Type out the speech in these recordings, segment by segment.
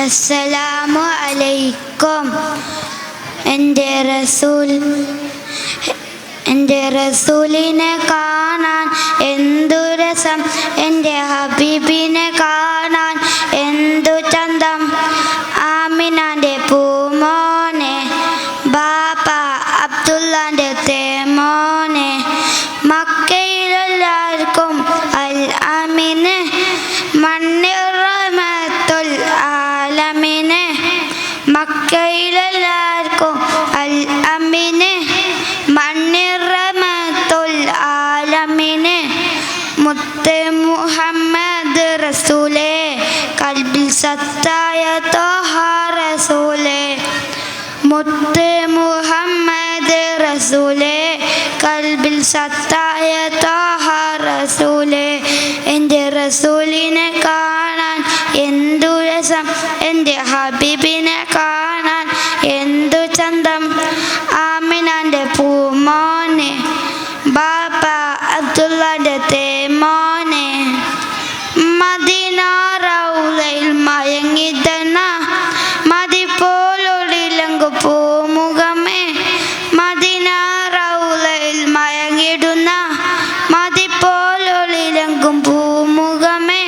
അസ്സലാമു അലൈക്കും. എൻ്റെ റസൂലിനെ കാണാൻ എന്തു രസം, എൻ്റെ ഹബീബിനെ കാണാൻ എന്തു ചന്തം. ആമിനാൻ്റെ പൂമോനെ, ബാപ്പ അബ്ദുല്ലാൻ്റെ തേമോനെ, മക്കയിലെല്ലാവർക്കും അൽ അമീന്, മണ്ണിൽ റഹ്മത്തുൽ ആലമീന്. മക്കയിലെല്ലാവർക്കും അൽ അമീന്, മണ്ണിൽ റഹ്മത്തുൽ ആലമീന്. മുത്ത് മുഹമ്മദ് റസൂലേ, കൽബിൽ സത്തായ ത്വഹ റസൂലേ. മുത്ത് മുഹമ്മദ് റസൂലേ, കൽബിൽ സത്തായ ത്വഹ റസൂലേ. എൻ്റെ റസൂലിനെ കാണാൻ എന്തു രസം, എൻ്റെ ഹബീബിനെ കാണാൻ എന്തു ചന്തം. ആമിനാൻ്റെ പൂമോനെ, ബാപ്പ അബ്ദുല്ലാൻ്റെ തേമോനെ, മദീന റൗളയിൽ മയങ്ങിതന്ന മതി പോലൊളിലങ്കു പൂമുഖമേ. മദീന റൗളയിൽ മയങ്ങിടുന്ന മതി പോലൊളിലങ്കും പൂമുഖമേ.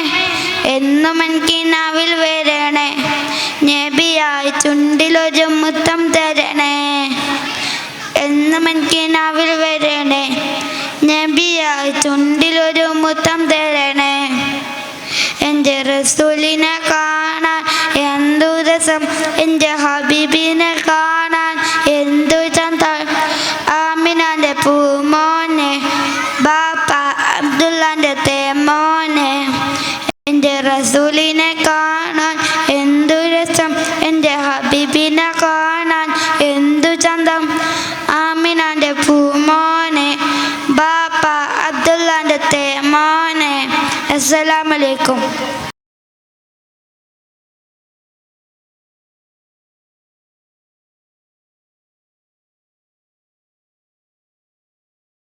എന്നും എനിക്കിനാവിൽ വരണേ, നബിയായി ചുണ്ടിലൊരു മുത്തം തരണേ. എന്നും എനിക്കിനാവിൽ വരണേ, നബിയായി ചുണ്ടിലൊരു മുത്തം തരണേ. എൻ്റെ റസൂലിനെ